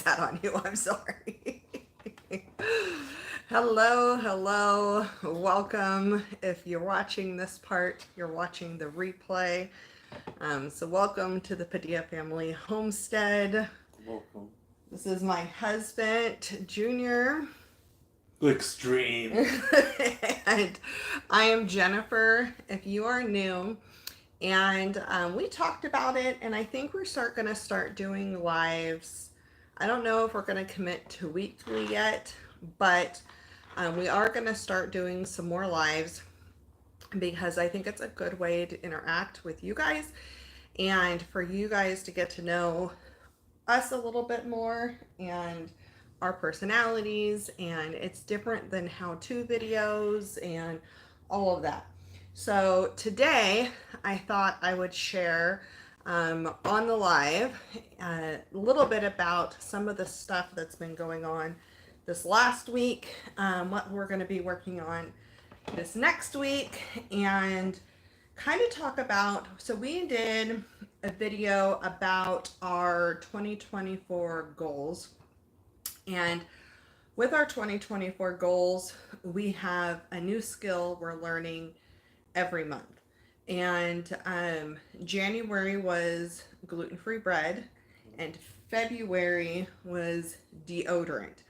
that on you. I'm sorry. Hello. Welcome. If you're watching this part, you're watching the replay. So welcome to the Padilla family homestead. Welcome. This is my husband, Junior. Extreme. And I am Jennifer, if you are new. And we talked about it, and I think we're going to start doing lives. I don't know if we're going to commit to weekly yet, but we are going to start doing some more lives because I think it's a good way to interact with you guys and for you guys to get to know us a little bit more and our personalities, and it's different than how-to videos and all of that. So today I thought I would share on the live a little bit about some of the stuff that's been going on this last week, what we're going to be working on this next week, and kind of talk about, so we did a video about our 2024 goals, and with our 2024 goals, we have a new skill we're learning every month. And January was gluten-free bread, and February was deodorant.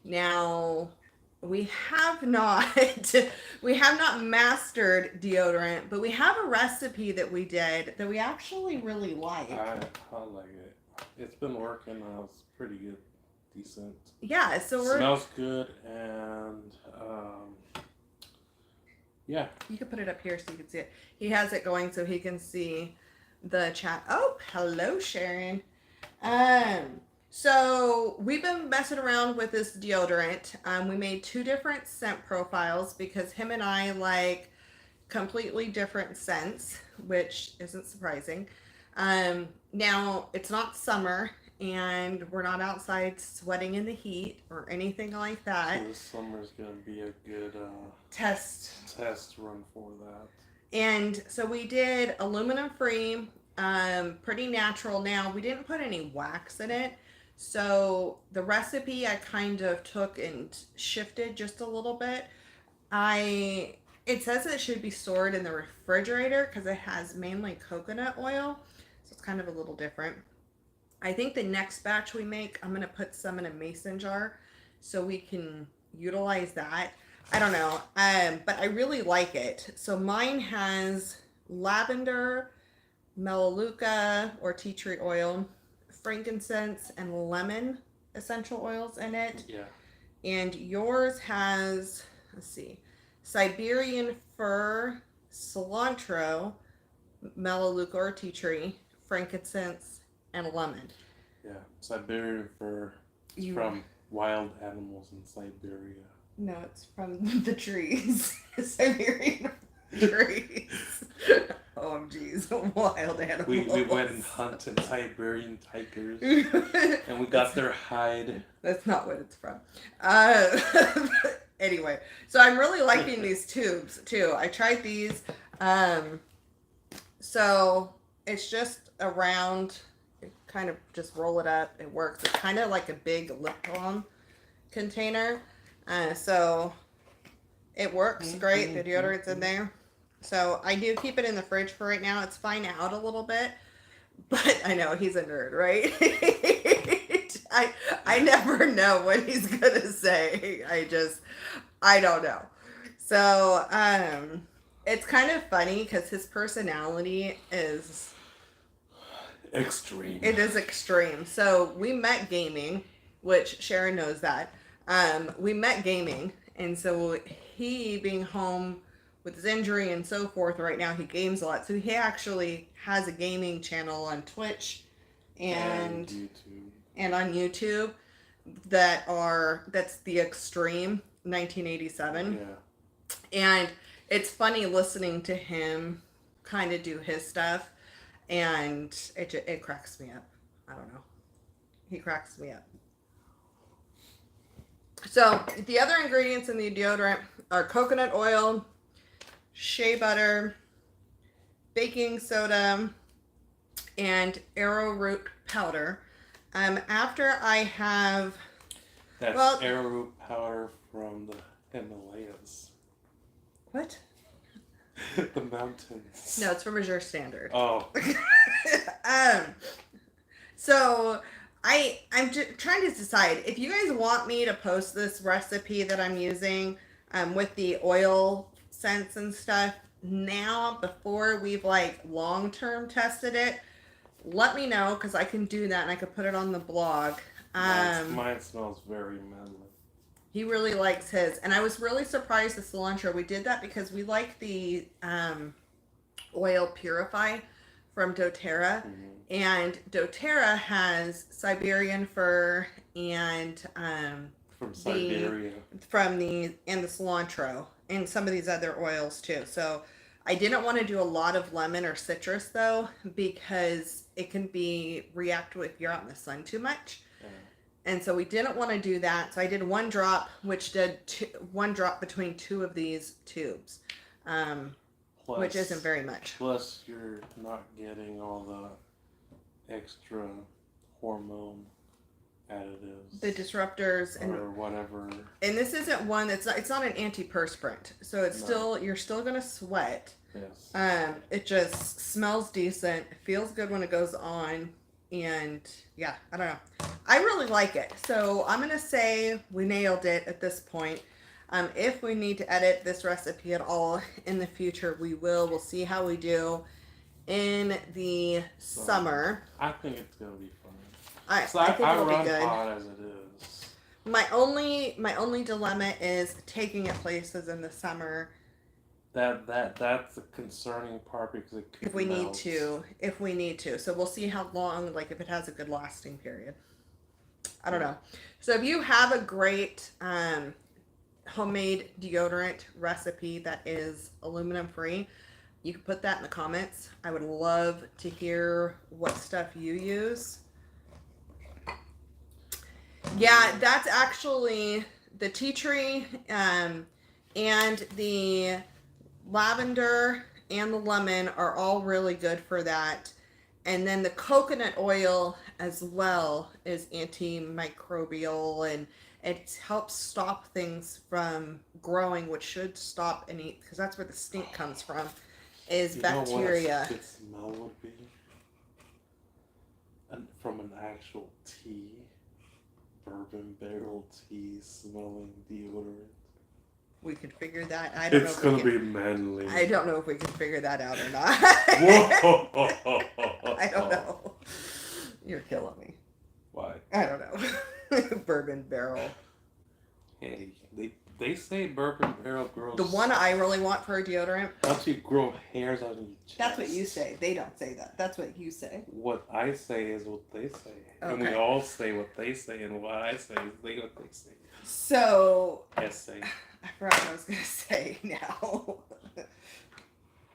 Now, we have not mastered deodorant, but we have a recipe that we did that we actually really like. I like it. It's been working. It's pretty good, decent. Yeah, so smells good, and yeah. You can put it up here so you can see it. He has it going so he can see the chat. Oh, hello, Sharon. So we've been messing around with this deodorant. We made 2 different scent profiles because him and I like completely different scents, which isn't surprising. Now it's not summer and we're not outside sweating in the heat or anything like that. So this summer's gonna be a good test run for that. And so we did aluminum free, pretty natural. Now we didn't put any wax in it, so the recipe I kind of took and shifted just a little bit. It says it should be stored in the refrigerator because it has mainly coconut oil, so it's kind of a little different. I think the next batch we make, I'm going to put some in a mason jar so we can utilize that. I don't know, but I really like it. So mine has lavender, melaleuca or tea tree oil, frankincense, and lemon essential oils in it. Yeah. And yours has, let's see, Siberian fir, cilantro, melaleuca or tea tree, frankincense, and lemon. Yeah, Siberian fir is from wild animals in Siberia. No, it's from the trees. Siberian trees. OMGs, wild animals. We went and hunted Siberian tigers, and we got their hide. That's not what it's from. Anyway, so I'm really liking these tubes too. I tried these. So it's just a round, kind of just roll it up. It works. It's kind of like a big lip balm container. So it works great. The deodorant's in there. So I do keep it in the fridge for right now. It's fine out a little bit, but I know he's a nerd, right? I never know what he's gonna say. I don't know. So it's kind of funny because his personality is extreme. It is extreme. So we met gaming, which Sharon knows that. We met gaming, and so he being home with his injury and so forth right now, he games a lot. So he actually has a gaming channel on Twitch and on YouTube that's the Extreme 1987. Yeah. And it's funny listening to him kind of do his stuff, and it cracks me up. I don't know. He cracks me up. So the other ingredients in the deodorant are coconut oil, shea butter, baking soda, and arrowroot powder. After I have, That's well, arrowroot powder from the Himalayas. what? The mountains. No, it's from Azure Standard. Oh. um, so I'm trying to decide if you guys want me to post this recipe that I'm using with the oil scents and stuff now before we've like long term tested it. Let me know because I can do that and I can put it on the blog. Mine smells very manly. He really likes his, and I was really surprised the cilantro. We did that because we like the oil purify from doTERRA, and doTERRA has Siberian fir and from Siberia, and the cilantro and some of these other oils too. So I didn't want to do a lot of lemon or citrus though because it can be reactive if you're out in the sun too much. Yeah. And so we didn't want to do that. So I did one drop, which did one drop between two of these tubes. Which isn't very much. Plus, you're not getting all the extra hormone additives, the disruptors, or whatever. And this isn't one that's not. It's not an antiperspirant, so it's still you're still gonna sweat. Yes. It just smells decent. It feels good when it goes on, and yeah, I don't know. I really like it, so I'm gonna say we nailed it at this point. If we need to edit this recipe at all in the future, we will. We'll see how we do in the summer. I think it's gonna be fun. I think it'll be good. Hot as it is. My only dilemma is taking it places in the summer. That's a concerning part because it could if we need to. So we'll see how long, like if it has a good lasting period. I don't know. So if you have a great homemade deodorant recipe that is aluminum free, you can put that in the comments. I would love to hear what stuff you use. Yeah, that's actually the tea tree and the lavender and the lemon are all really good for that. And then the coconut oil as well is antimicrobial and it helps stop things from growing, which should stop any, because that's where the stink comes from, is bacteria. Know what a good smell would be? From an actual tea, bourbon barrel tea smelling deodorant. We could figure that. I don't know. It's gonna be manly. I don't know if we can figure that out or not. Whoa! I don't know. You're killing me. Why? I don't know. Bourbon barrel. Hey, they say bourbon barrel grows. The one I really want for a deodorant helps you grow hairs on your chest. That's what you say. They don't say that. That's what you say. What I say is what they say. Okay. And we all say what they say, and what I say is what they say. So. Essay. I forgot what I was going to say now.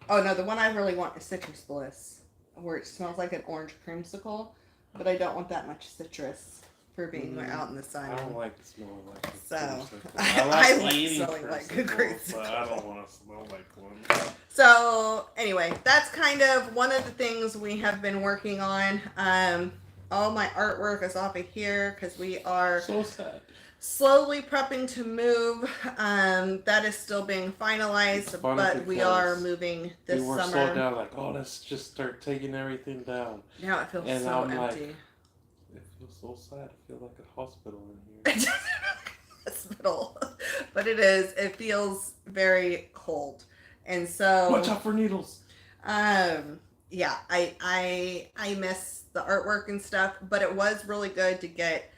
Oh, no, the one I really want is Citrus Bliss, where it smells like an orange creamsicle, but I don't want that much citrus for being out in the sun. I don't like smelling like a creamsicle. I like smelling like a creamsicle. But I don't want to smell like one. So, anyway, that's kind of one of the things we have been working on. All my artwork is off of here because we are... So sad. Slowly prepping to move. That is still being finalized, but we are moving this summer. We were so down, like, oh, let's just start taking everything down. Now it feels so empty. Like, it feels so sad. I feel like a hospital in here. Hospital, but it is. It feels very cold, and so watch out for needles. Yeah, I miss the artwork and stuff, but it was really good to get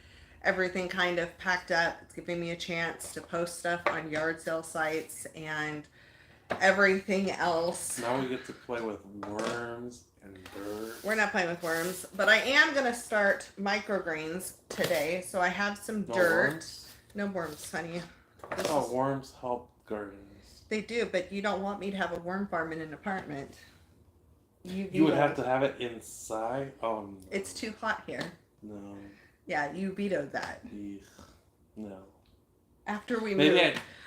everything kind of packed up. It's giving me a chance to post stuff on yard sale sites and everything else. Now we get to play with worms and dirt. We're not playing with worms, but I am going to start microgreens today. So I have some dirt. Worms? No worms, honey. Worms help gardens. They do, but you don't want me to have a worm farm in an apartment. You would have to have it inside? It's too hot here. No. Yeah, you vetoed that. No. After we move.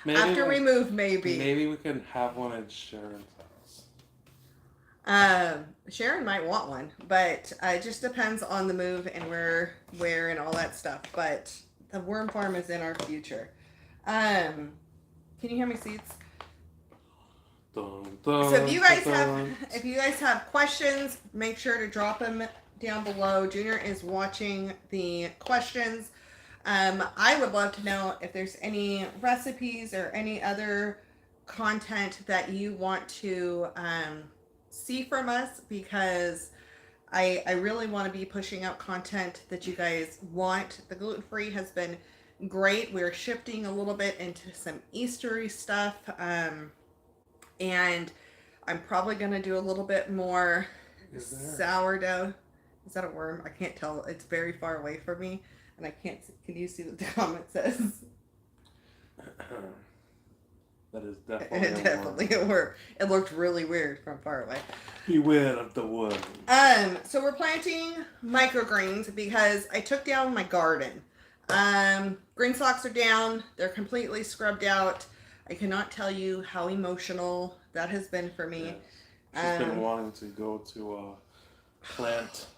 Maybe we can have one at Sharon's Sharon might want one, but it just depends on the move and where and all that stuff. But the worm farm is in our future. Can you hear me, Seeds? Dun, So if dun, you guys dun, have dun. questions, make sure to drop them down below. Junior is watching the questions. I would love to know if there's any recipes or any other content that you want to see from us, because I really want to be pushing out content that you guys want. The gluten free has been great. We're shifting a little bit into some Eastery stuff. And I'm probably going to do a little bit more sourdough. Is that a worm? I can't tell. It's very far away from me, and I can't see. Can you see what the comment says? That is definitely Definitely a worm. It looked really weird from far away. Beware of the worm. So we're planting microgreens because I took down my garden. Green stalks are down. They're completely scrubbed out. I cannot tell you how emotional that has been for me. Yes. She's been wanting to go to a plant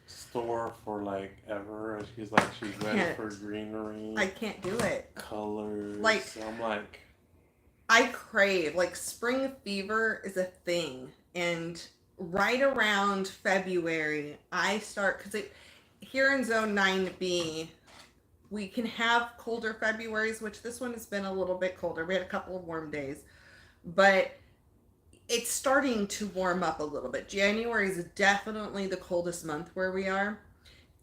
store for like ever. She's ready for greenery. I can't do it. Colors. So I'm like, I crave, like, spring fever is a thing. And right around February, I start, because here in Zone 9B, we can have colder Februarys, which this one has been a little bit colder. We had a couple of warm days, but it's starting to warm up a little bit. January is definitely the coldest month where we are,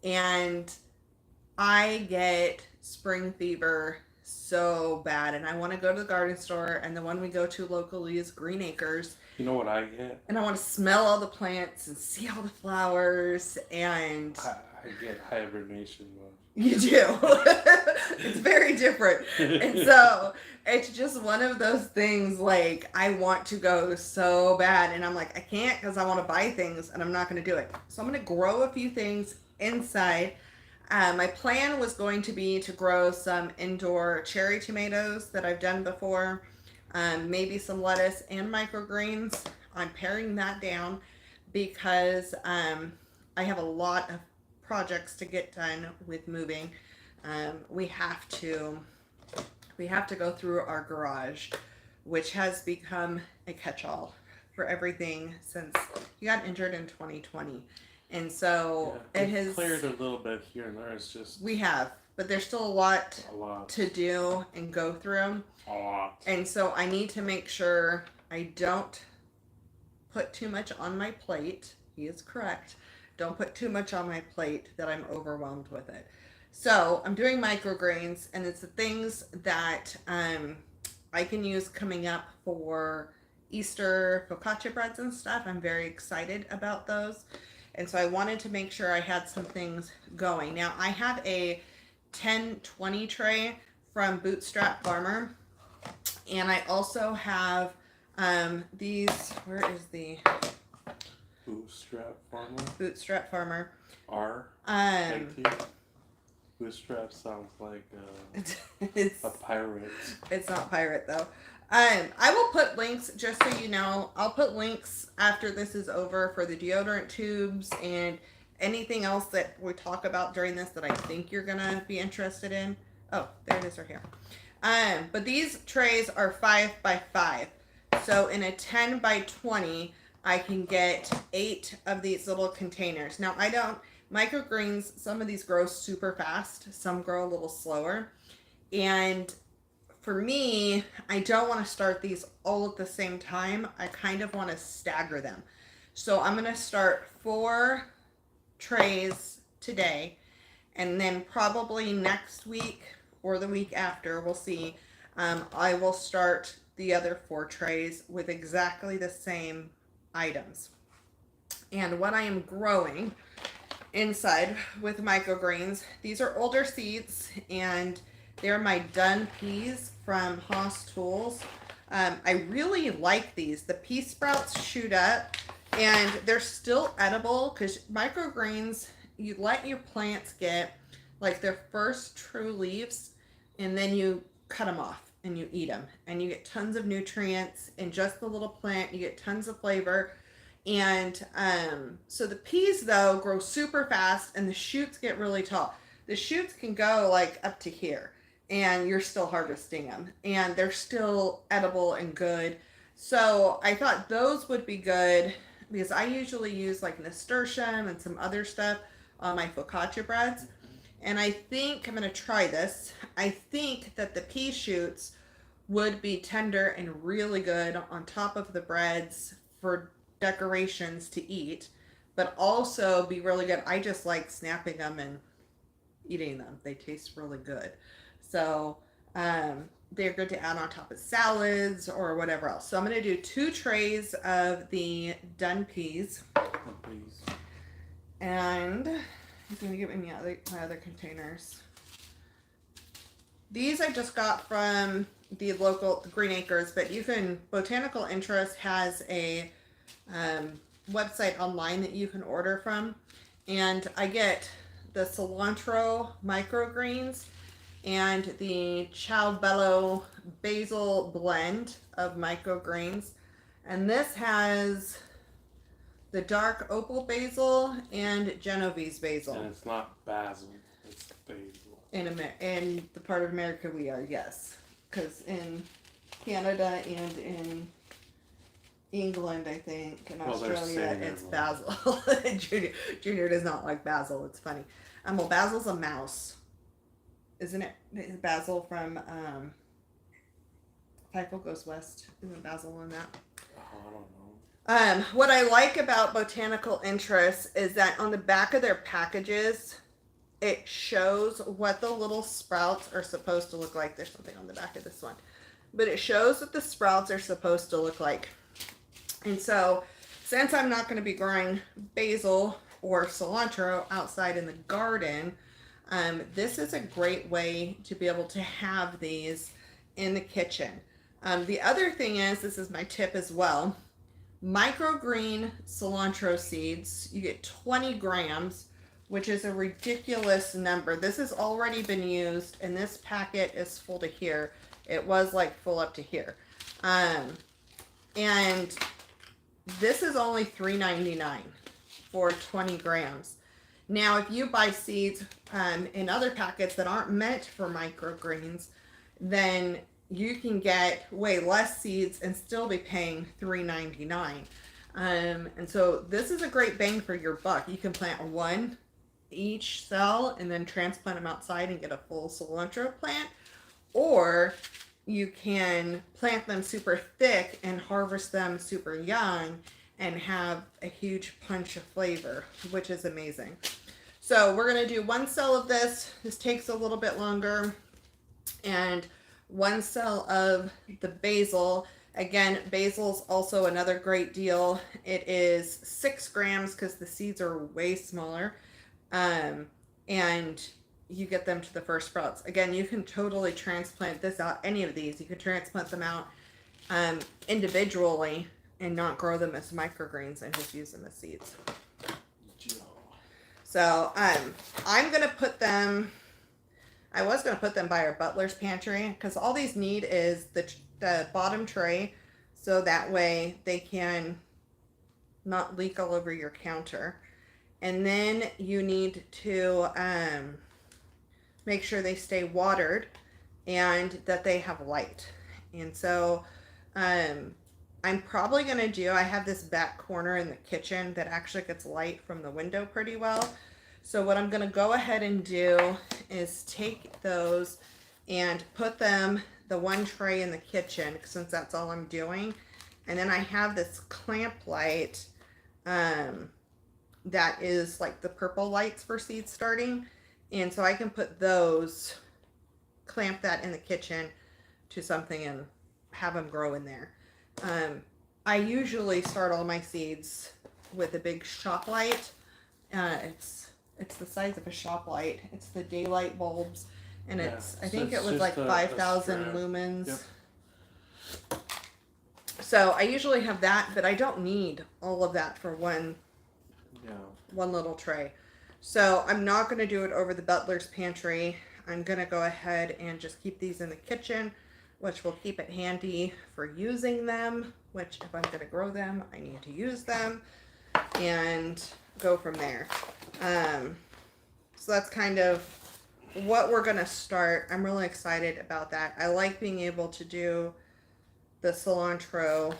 and I get spring fever so bad, and I want to go to the garden store, and the one we go to locally is Green Acres. You know what I get? And I want to smell all the plants and see all the flowers, and I get hibernation mode. You do. It's very different. And so it's just one of those things, like, I want to go so bad, and I'm like, I can't, because I want to buy things, and I'm not going to do it. So I'm going to grow a few things inside. My plan was going to be to grow some indoor cherry tomatoes that I've done before, maybe some lettuce and microgreens. I'm paring that down because I have a lot of projects to get done with moving. We have to go through our garage, which has become a catch-all for everything since you got injured in 2020. And so it has cleared a little bit here and there. It's just we have, but there's still a lot to do and go through. A lot. And so I need to make sure I don't put too much on my plate. He is correct. Don't put too much on my plate that I'm overwhelmed with it. So I'm doing microgreens, and it's the things that I can use coming up for Easter focaccia breads and stuff. I'm very excited about those. And so I wanted to make sure I had some things going. Now, I have a 10-20 tray from Bootstrap Farmer. And I also have these, where is the... Bootstrap Farmer? Bootstrap Farmer. R? Bootstrap sounds like a pirate. It's not pirate, though. I will put links, just so you know, I'll put links after this is over for the deodorant tubes and anything else that we talk about during this that I think you're going to be interested in. Oh, there it is right here. But these trays are 5 by 5. So in a 10 by 20, I can get 8 of these little containers. Now, microgreens, some of these grow super fast. Some grow a little slower. And for me, I don't want to start these all at the same time. I kind of want to stagger them. So I'm going to start 4 trays today. And then probably next week or the week after, we'll see, I will start the other 4 trays with exactly the same items. And what I am growing inside with microgreens, these are older seeds, and they're my done peas from Haas Tools. I really like these. The pea sprouts shoot up, and they're still edible, because microgreens, you let your plants get like their first true leaves, and then you cut them off. and you eat them. And you get tons of nutrients in just the little plant. You get tons of flavor. And so the peas, though, grow super fast and the shoots get really tall. The shoots can go like up to here and you're still harvesting them and they're still edible and good. So I thought those would be good because I usually use like nasturtium and some other stuff on my focaccia breads. And I think I'm going to try this. I think that the pea shoots would be tender and really good on top of the breads for decorations to eat, but also be really good. I just like snapping them and eating them. They taste really good. So they're good to add on top of salads or whatever else. So I'm going to do 2 trays of the done peas. Please. And he's going to give me my other containers. These I just got from the local Green Acres, but you can, Botanical Interest has a website online that you can order from. And I get the cilantro microgreens and the ciao bello basil blend of microgreens. And this has the dark opal basil and Genovese basil. And it's not basil, it's basil. In the part of America we are, yes. Because in Canada and in England, I think, and Australia, it's basil. Junior does not like basil. It's funny. Well, basil's a mouse, isn't it? Basil from Typho Goes West. Isn't basil in that? Oh, I don't know. What I like about Botanical Interest is that on the back of their packages, it shows what the little sprouts are supposed to look like. There's something on the back of this one, but it shows what the sprouts are supposed to look like. And so, since I'm not going to be growing basil or cilantro outside in the garden, this is a great way to be able to have these in the kitchen. The other thing is, this is my tip as well, microgreen cilantro seeds. You get 20 grams, which is a ridiculous number. This has already been used, and this packet is full to here. It was like full up to here. And this is only $3.99 for 20 grams. Now, if you buy seeds in other packets that aren't meant for microgreens, then you can get way less seeds and still be paying $3.99. And so this is a great bang for your buck. You can plant one each cell and then transplant them outside and get a full cilantro plant, or you can plant them super thick and harvest them super young and have a huge punch of flavor, which is amazing. So we're going to do 1 cell of this. This takes a little bit longer. And 1 cell of the basil. Again, basil's also another great deal. It is 6 grams because the seeds are way smaller. And you get them to the first sprouts. Again, you can totally transplant this out, any of these. You can transplant them out individually and not grow them as microgreens and just use them as seeds. So I'm going to put them, I was going to put them by our butler's pantry because all these need is the bottom tray, so that way they can not leak all over your counter. And then you need to make sure they stay watered and that they have light. And so I'm probably going to do, I have this back corner in the kitchen that actually gets light from the window pretty well. So what I'm going to go ahead and do is take those and put them, the one tray in the kitchen, since that's all I'm doing. And then I have this clamp light that is like the purple lights for seed starting. And so I can put those, clamp that in the kitchen to something and have them grow in there. I usually start all my seeds with a big shop light. It's the size of a shop light. It's the daylight bulbs, and Yeah, it's I so think it's it was just like a 5,000 strand. lumens. Yep. So I usually have that, but I don't need all of that for one little tray. So I'm not going to do it over the butler's pantry. I'm going to go ahead and just keep these in the kitchen. which will keep it handy for using them, which if I'm going to grow them, I need to use them, and go from there. Um, so that's kind of what we're going to start. I'm really excited about that. I like being able to do the cilantro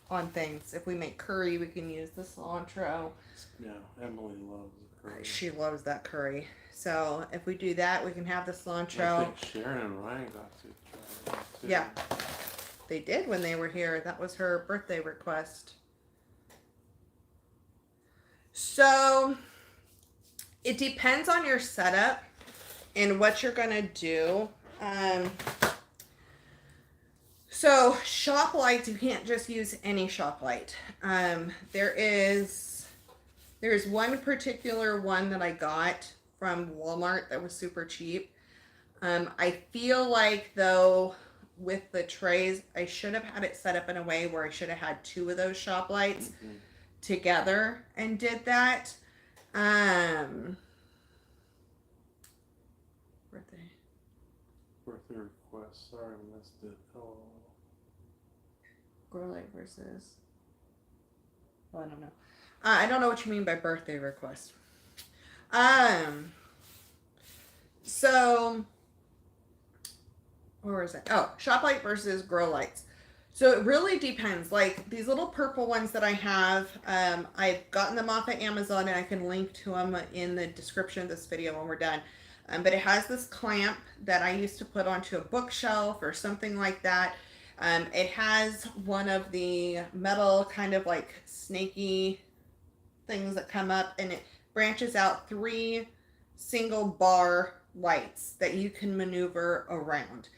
on things. If we make curry, we can use the cilantro. Yeah, Emily loves curry. She loves that curry. So if we do that, we can have the cilantro. I think Sharon and Ryan got to try it too. Yeah, they did when they were here. That was her birthday request. So it depends on your setup and what you're going to do. So shop lights, you can't just use any shop light. There's one particular one that I got from Walmart that was super cheap. I feel like though with the trays, I should have had it set up in a way where I should have had two of those shop lights together and did that. Birthday request. Sorry, I missed it. Oh. Grow light versus. Oh, I don't know. I don't know what you mean by birthday request. So where is it? Oh, shop light versus grow lights. So it really depends. Like these little purple ones that I have, I've gotten them off of Amazon, and I can link to them in the description of this video when we're done. But it has this clamp that I used to put onto a bookshelf or something like that. It has one of the metal kind of like snaky things that come up, and it branches out 3 single bar lights that you can maneuver around.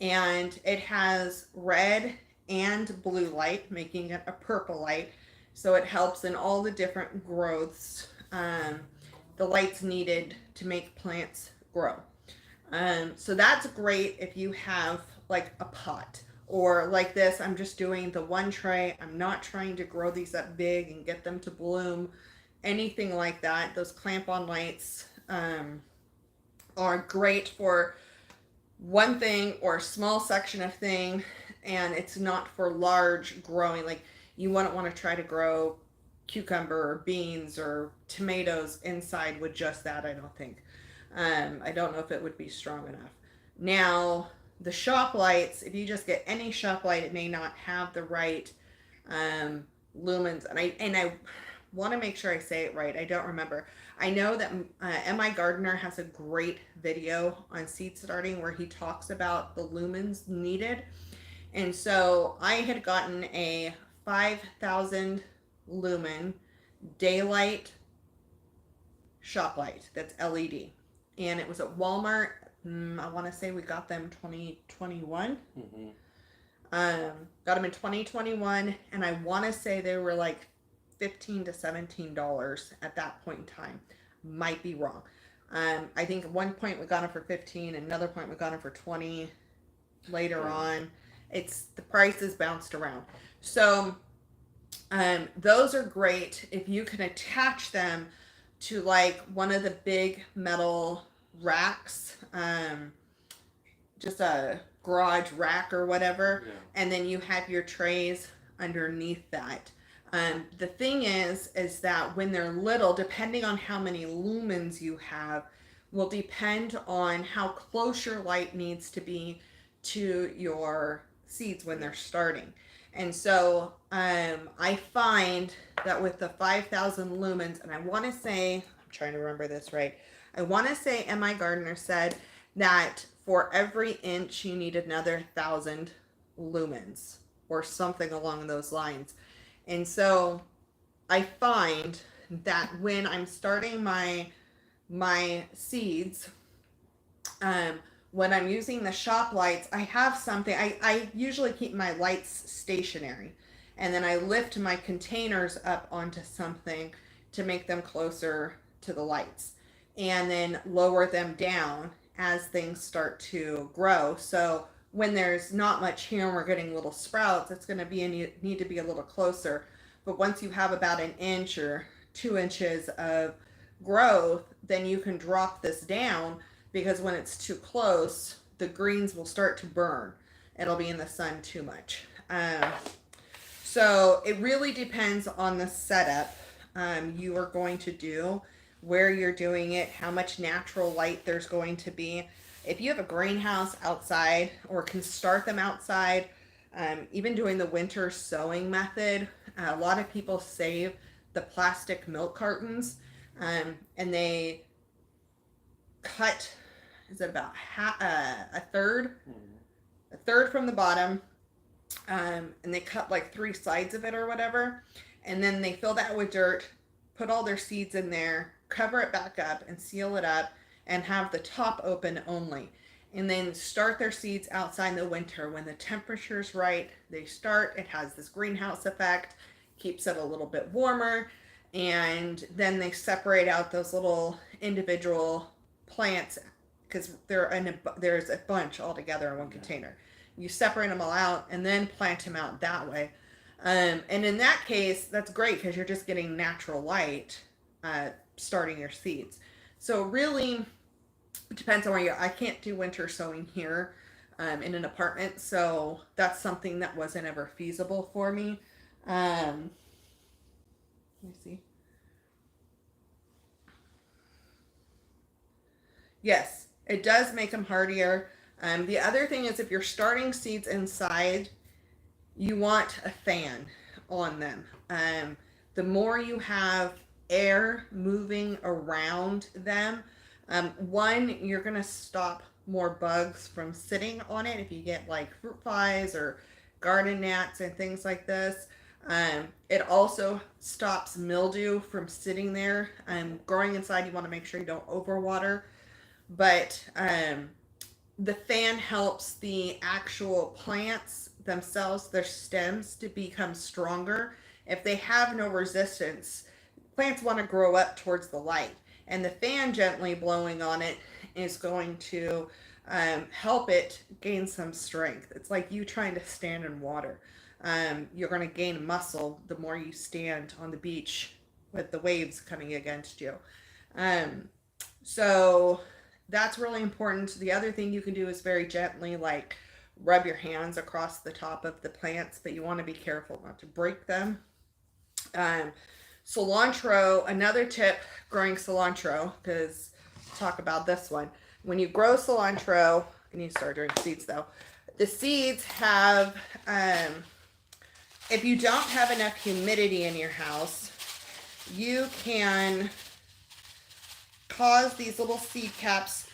And it has red and blue light, making it a purple light. So it helps in all the different growths, the lights needed to make plants grow. So that's great if you have like a pot. Or like this, I'm just doing the one tray. I'm not trying to grow these up big and get them to bloom. Anything like that. Those clamp-on lights are great for one thing or a small section of thing, and it's not for large growing. Like you wouldn't want to try to grow cucumber or beans or tomatoes inside with just that, I don't think. I don't know if it would be strong enough. Now, the shop lights, if you just get any shop light, it may not have the right lumens. And I want to make sure I say it right. I don't remember. I know that M.I. Gardner has a great video on seed starting where he talks about the lumens needed. And so I had gotten a 5,000 lumen daylight shop light that's LED. And it was at Walmart. I want to say we got them 2021. Got them in 2021, and I want to say they were like $15 to $17 at that point in time. Might be wrong. I think at one point we got them for 15, another point we got them for 20. Later on, the prices bounced around. So those are great if you can attach them to like one of the big metal racks, just a garage rack or whatever, and then you have your trays underneath that. The thing is that when they're little, depending on how many lumens you have, will depend on how close your light needs to be to your seeds when they're starting. And so I find that with the 5,000 lumens, and I want to say, I'm trying to remember this right, I want to say M.I. Gardner said that for every inch you need another 1,000 lumens or something along those lines. And so I find that when I'm starting my seeds, when I'm using the shop lights, I have something, I usually keep my lights stationary, and then I lift my containers up onto something to make them closer to the lights, and then lower them down as things start to grow. So when there's not much here and we're getting little sprouts, it's going to need to be a little closer. But once you have about an inch or 2 inches of growth, then you can drop this down, because when it's too close, the greens will start to burn. It'll be in the sun too much. So it really depends on the setup you are going to do, where you're doing it, how much natural light there's going to be. If you have a greenhouse outside or can start them outside, even doing the winter sowing method, a lot of people save the plastic milk cartons and they cut, is it about a third from the bottom, and they cut like 3 sides of it or whatever, and then they fill that with dirt, put all their seeds in there, cover it back up and seal it up, and have the top open only, and then start their seeds outside in the winter when the temperature's right. They start, it has this greenhouse effect, keeps it a little bit warmer, and then they separate out those little individual plants because there's a bunch all together in one container. You separate them all out and then plant them out that way. And in that case, that's great because you're just getting natural light starting your seeds. So really, it depends on where you are. I can't do winter sowing here in an apartment, so that's something that wasn't ever feasible for me. Let me see. Yes, it does make them hardier. The other thing is if you're starting seeds inside, you want a fan on them. The more you have air moving around them, one, you're going to stop more bugs from sitting on it if you get like fruit flies or garden gnats and things like this. It also stops mildew from sitting there. Growing inside, you want to make sure you don't overwater. But the fan helps the actual plants themselves, their stems, to become stronger. If they have no resistance, plants want to grow up towards the light. And the fan gently blowing on it is going to help it gain some strength. It's like you trying to stand in water. You're going to gain muscle the more you stand on the beach with the waves coming against you. So that's really important. The other thing you can do is very gently like rub your hands across the top of the plants, but you want to be careful not to break them. Cilantro, another tip growing cilantro, because talk about this one. When you grow cilantro, you need to start doing seeds though. The seeds have, if you don't have enough humidity in your house, you can cause these little seed caps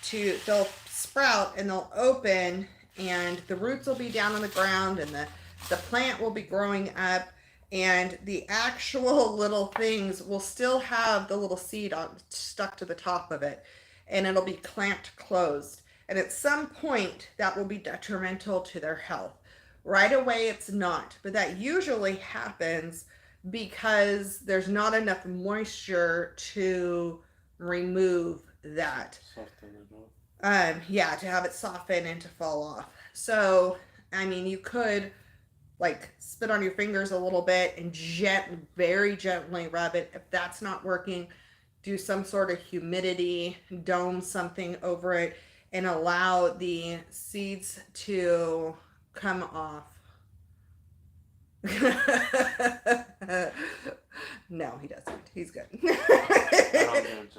they'll sprout and they'll open, and the roots will be down on the ground and the plant will be growing up, and the actual little things will still have the little seed stuck to the top of it, and it'll be clamped closed. And at some point that will be detrimental to their health. Right away it's not, but that usually happens because there's not enough moisture to remove that. Soften it up. Yeah, to have it soften and to fall off. So, I mean, you could like spit on your fingers a little bit and very gently rub it. If that's not working, do some sort of humidity dome something over it and allow the seeds to come off. No, he doesn't. He's good.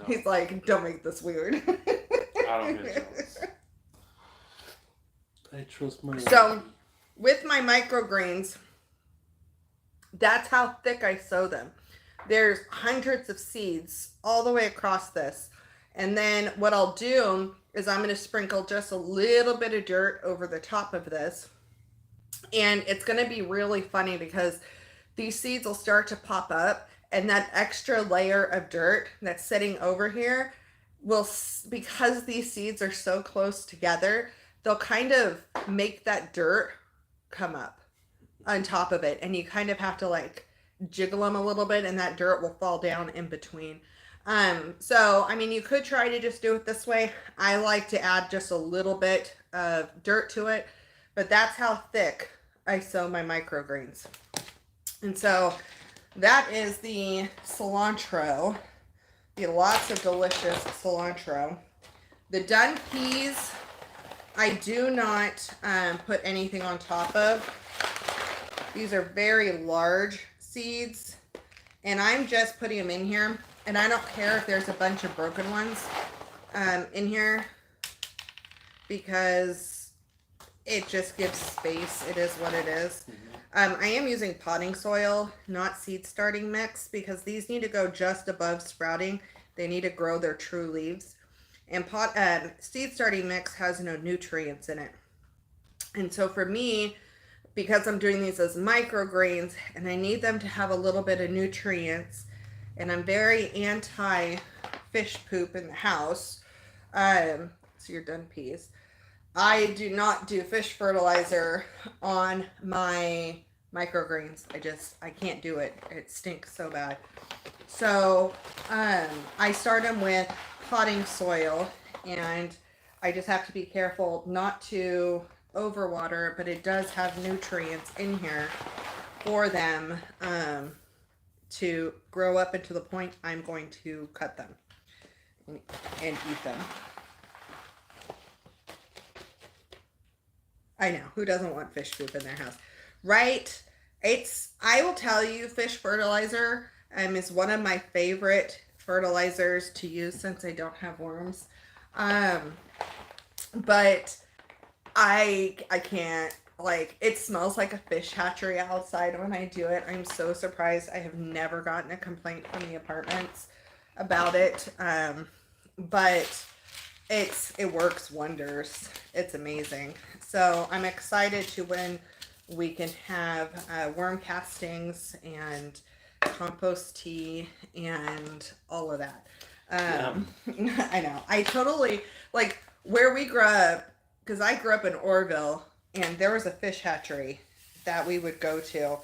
He's like, don't make this weird. I don't get jealous. I trust my So, with my microgreens, that's how thick I sow them. There's hundreds of seeds all the way across this. And then what I'll do is I'm going to sprinkle just a little bit of dirt over the top of this. And it's going to be really funny because these seeds will start to pop up, and that extra layer of dirt that's sitting over here will, because these seeds are so close together, they'll kind of make that dirt come up on top of it. And you kind of have to like jiggle them a little bit, and that dirt will fall down in between. So, I mean, you could try to just do it this way. I like to add just a little bit of dirt to it, but that's how thick I sow my microgreens. And so that is the cilantro. Lots of delicious cilantro. The done peas I do not put anything on top of. These are very large seeds, and I'm just putting them in here. And I don't care if there's a bunch of broken ones in here, because it just gives space. It is what it is. I am using potting soil, not seed starting mix, because these need to go just above sprouting. They need to grow their true leaves. And seed starting mix has no nutrients in it. And so for me, because I'm doing these as microgreens and I need them to have a little bit of nutrients, and I'm very anti fish poop in the house. So you're done, peas. I do not do fish fertilizer on my microgreens. I can't do it. It stinks so bad. So I start them with potting soil, and I just have to be careful not to overwater, but it does have nutrients in here for them to grow up into the point I'm going to cut them and eat them. I know, who doesn't want fish poop in their house, right? I will tell you, fish fertilizer is one of my favorite fertilizers to use since I don't have worms. But I can't, like, it smells like a fish hatchery outside when I do it. I'm so surprised. I have never gotten a complaint from the apartments about it. But it works wonders. It's amazing. So I'm excited to when we can have worm castings and compost tea and all of that. I know. I totally, like, where we grew up, because I grew up in Orville, and there was a fish hatchery that we would go to,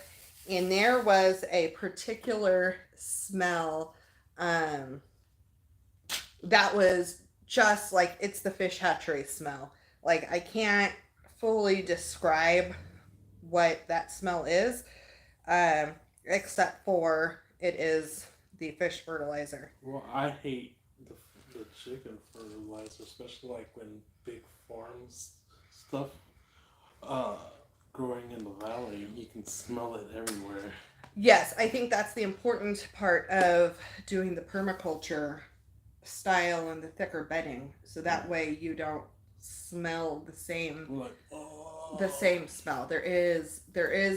and there was a particular smell that was just like, it's the fish hatchery smell. Like, I can't fully describe what that smell is, except for it is the fish fertilizer. Well, I hate the chicken fertilizer, especially like when big farms stuff growing in the valley. You can smell it everywhere. Yes, I think that's the important part of doing the permaculture style and the thicker bedding, so that way you don't smell the same, like, oh. the same smell. There is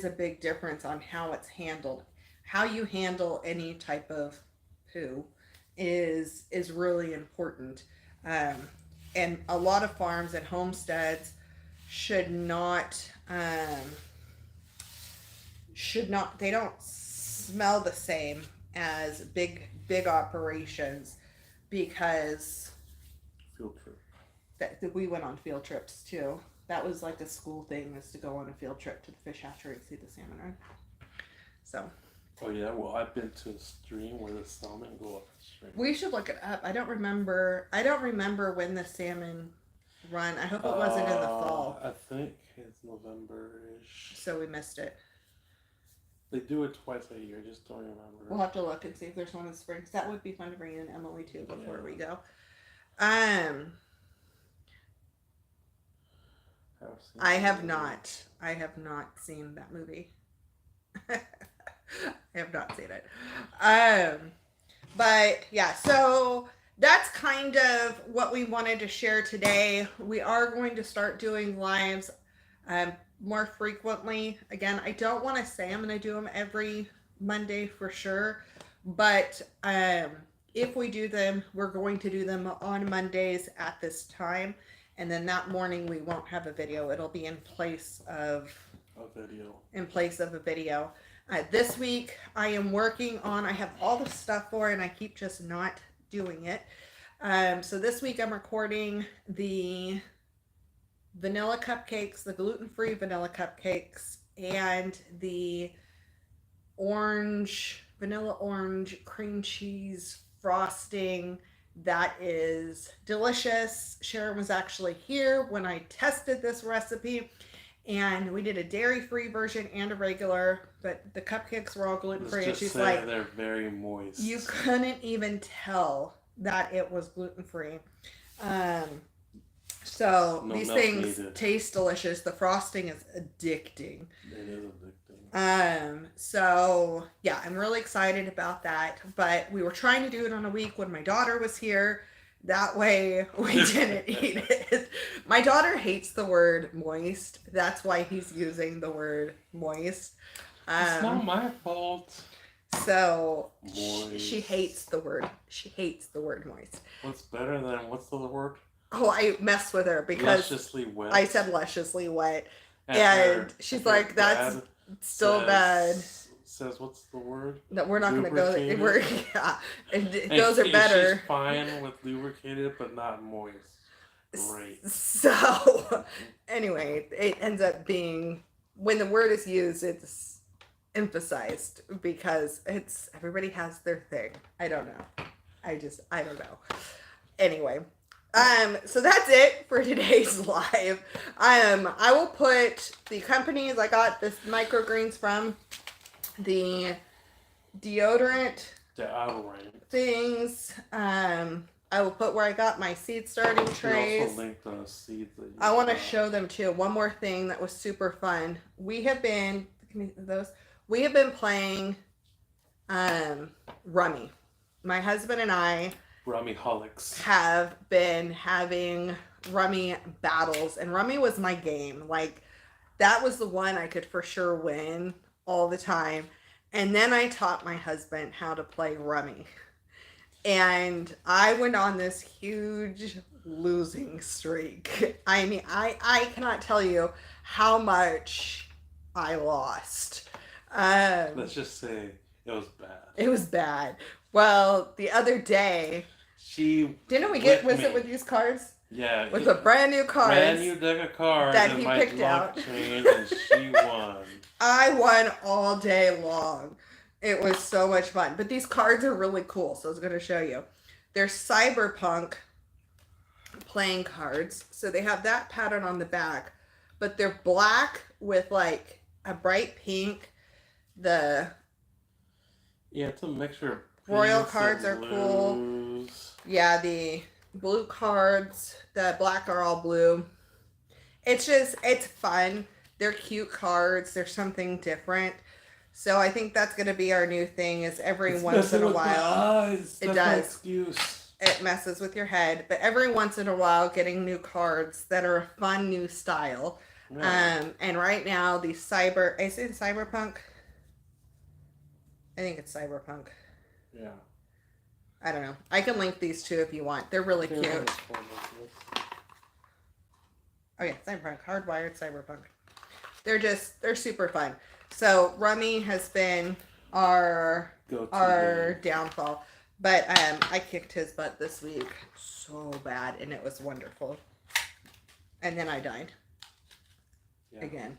a big difference on how it's handled. How you handle any type of poo is really important. And a lot of farms and homesteads should not they don't smell the same as big operations, because Field trip. that we went on field trips too. That was like a school thing, was to go on a field trip to the fish hatchery and see the salmon run. So. Oh yeah, well I've been to a stream where the salmon go up the stream. We should look it up. I don't remember when the salmon run. I hope it wasn't in the fall. I think it's November-ish. So we missed it. They do it twice a year, just don't remember. We'll have to look and see if there's one in the spring. That would be fun to bring in Emily too before we go. I have not seen that movie. I have not seen it. But yeah, so that's kind of what we wanted to share today. We are going to start doing lives more frequently. Again, I don't want to say I'm going to do them every Monday for sure, but if we do them, we're going to do them on Mondays at this time, and then that morning we won't have a video. It'll be in place of a video. This week I am working on, I have all the stuff for it and I keep just not doing it. So this week I'm recording the vanilla cupcakes, the gluten-free vanilla cupcakes, and the vanilla orange cream cheese frosting. That is delicious. Sharon was actually here when I tested this recipe, and we did a dairy-free version and a regular, but the cupcakes were all gluten-free. And she's like, they're very moist. You couldn't even tell that it was gluten-free. So No these milk things needed. taste delicious. The frosting is addicting. It is addicting. So yeah, I'm really excited about that. But we were trying to do it on a week when my daughter was here. That way we didn't eat it. My daughter hates the word moist. That's why he's using the word moist. It's not my fault. So Moist. she hates the word. She hates the word moist. What's better than what's the word? Oh, I messed with her because Lusciously wet. I said lusciously wet, And and she's like, "That's still bad." Says what's the word? That we're not going to go. Lubricated? We're yeah, and those are better. She's fine with lubricated, but not moist. Great. So, anyway, it ends up being when the word is used, it's emphasized because it's everybody has their thing. I don't know. I don't know. Anyway, so that's it for today's live. I will put the companies I got this microgreens from, the deodorant things. I will put where I got my seed starting trays. Also link the seeds that I want to show them too. One more thing that was super fun. We have been playing Rummy. My husband and I Rummy-holics have been having Rummy battles, and Rummy was my game. Like, that was the one I could for sure win all the time. And then I taught my husband how to play Rummy. And I went on this huge losing streak. I mean, I cannot tell you how much I lost. Let's just say it was bad. It was bad. Well, the other day, didn't we get with these cards? Yeah. With a brand new card. Brand new deck of cards that he picked out. And she won. I won all day long. It was so much fun. But these cards are really cool, so I was going to show you. They're cyberpunk playing cards. So they have that pattern on the back, but they're black with like a bright pink. Yeah, it's a mixture of royal cards are cool. Yeah, the blue cards, the black are all blue. It's fun. They're cute cards. They're something different. So I think that's going to be our new thing is every once in a while. It does. It messes with your head. But every once in a while getting new cards that are a fun new style. Yeah. And right now the is it cyberpunk? I think it's cyberpunk. Yeah. I don't know. I can link these two if you want. They're really cute. Oh yeah, cyberpunk. Hardwired cyberpunk. They're super fun. So Rummy has been our downfall. But I kicked his butt this week so bad, and it was wonderful. And then I died. Yeah. Again.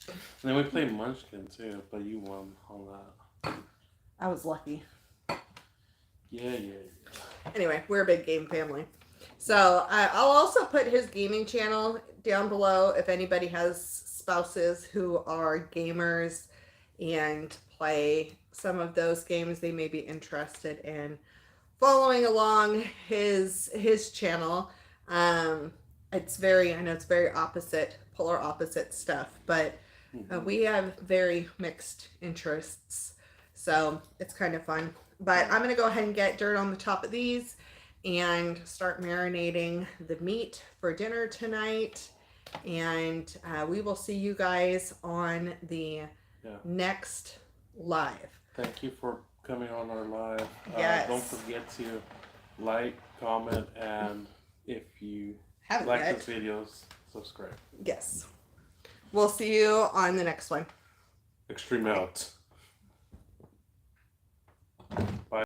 And then we played Munchkin too, but you won on that. I was lucky. Yeah. Anyway, we're a big game family. So I'll also put his gaming channel down below if anybody has spouses who are gamers and play some of those games. They may be interested in following along his channel. I know it's very polar opposite stuff, but we have very mixed interests. So it's kind of fun. But I'm going to go ahead and get dirt on the top of these and start marinating the meat for dinner tonight. And we will see you guys on the next live. Thank you for coming on our live. Yes. Don't forget to like, comment, and if you haven't like yet, the videos, subscribe. Yes. We'll see you on the next one. Extreme out.